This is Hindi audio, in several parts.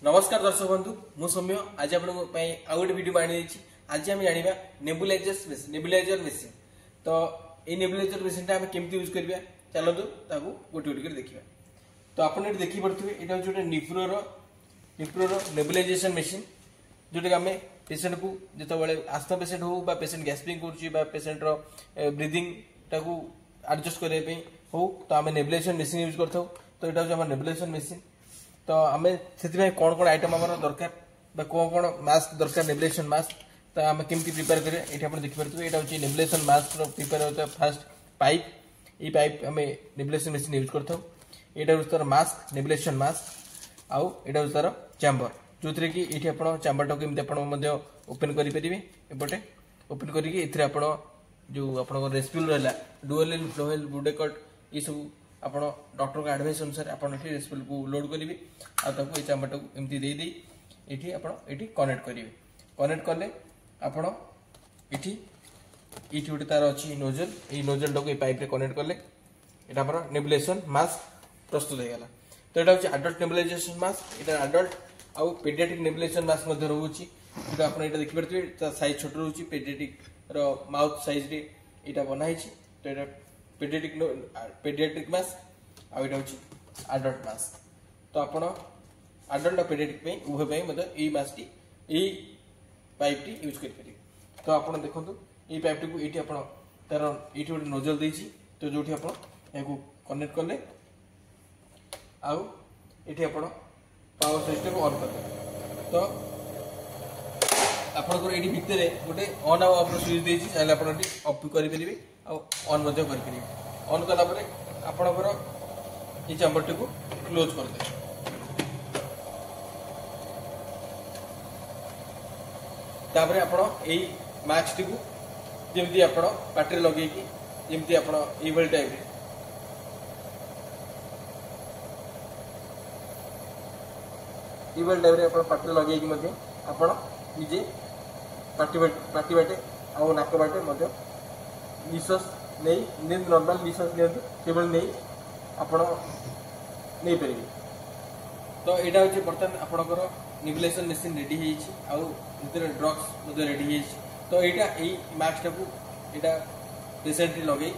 नमस्कार दर्शक बंधु मु सौम्य आज आप आउ गोटे वीडियो आनी आज आम जाना नेबुलाइजर मेसीन तो ये नेबुलाइजर मेसीन आम केमती यूज करवा चलतु गोटे गोटे देखा तो आप देखी पड़े यहाँ हूँ गोटे निप्रोर नेबुलाइजेशन मेसीन जोटा आम पेसेंट को जो आस्था पेसेंट हो पेसेंट गैस्ट्रिक कर पेसेंट ब्रीदिंग टाक एडजस्ट करने हो तो आम नेबुलाइजेशन मेसीन यूज करता तो यहाँ हूँ नेबुलाइजेशन मेसीन तो आम से कौन कौन आइटम आम दरकार कौन कौन मास्क दरकार नेबुलाइजेशन मास्क तो आम केमती प्रिपेयर करें ये देखिए यहाँ हूँ नेबुलाइजेशन मास्क प्रिपेयर होता है फास्ट पाइप ये पाइप आम नेबुलाइजेशन मेसीन यूज करता यहाँ हूँ तार मास्क नेबुलाइजेशन मास्क आउ यहाँ हूँ तार चैम्बर जो थी कि ये आप चैम्बर टाक ओपन करेंगे एपटे ओपन करके जो आप रेस्पिल रहा डुअल फ्लोहेल बुडेकट ये सब आप डॉक्टर का एडवाइस अनुसार आप रेस्पिल को लोड करेंगे आपको ये चैम्बर टाक एमती दे ये कनेक्ट करेंगे कनेक्ट कले आपण ये गोटे तार अच्छी नोजल ये नोजल टाक पाइप कनेक्ट कले यहाँ नेबुलाइजेशन मास्क प्रस्तुत होगा तो यहाँ हूँ आडल्ट नेबुलाइजेशन मास्क यहाँ आडल्ट आउ पेडियाट्रिक नेबुलाइजेशन मास्क रोचे जो आप देखिए साइज छोट रोचे पेडियाट्रिक माउथ साइज यहाँ बनाई तो यहाँ पेडियाट्रिक मास्क आउ यहाँ हूँ आडल्ट मास्क तो आप आडल्ट और पेडियाट्रिक उभय ये mask T pipe T use करेंगे तो आप देखो ये पाइप टी को ये तार ये गोटे नोजल देती तो जो आप कनेक्ट कले आउ ये आप पावर सिस्टम ऑन कर तो आपंकर ये भितर गोटे ऑन आउ ऑफ स्विच देती आप ऑफ करेंगे ऑन करेंगे ऑन कलापर आपणकर ये चैम्बर टी को क्लोज करदे तापर आप मास्क टी को जमी आप पाटे लगे जमी आप टाइप टाइप आप पाटे लगे आप निजे पाटी बाटे आउ नाक बाटे निश्वास नहीं नॉर्मल निश्वास निबल नहीं आप नहीं पारे तो यहाँ हूँ बर्तमान आपंकर नेबुलाइजेशन मेसीन रेडी होती ड्रग्स रेडी तो यहाँ यही मास्क टाक यहाँ पेसेंट लगे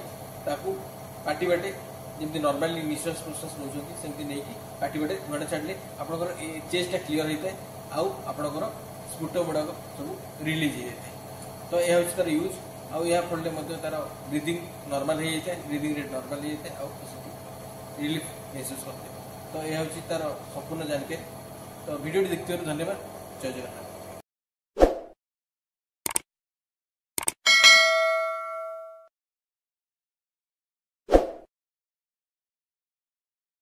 पाटी बाटे जमी नॉर्मली निश्वास प्रश्वास नौकरी सेमती नहीं पाटी बाटे धुआं छाड़े आपंकर चेस्टा क्लीयर होता है आउ आपंकर स्पुटम गुड़ाक सब रिलीज हो जाए तो यह हूँ तार यूज आउ या फल तार ब्रीदिंग नॉर्मल हो जाए ब्रीदिंग रेट नॉर्मल हो जाए आउ रिलीफ महसूस करते तो यह हूँ तार संपूर्ण जानकारी तो वीडियो देखते धन्यवाद जय जगन्नाथ।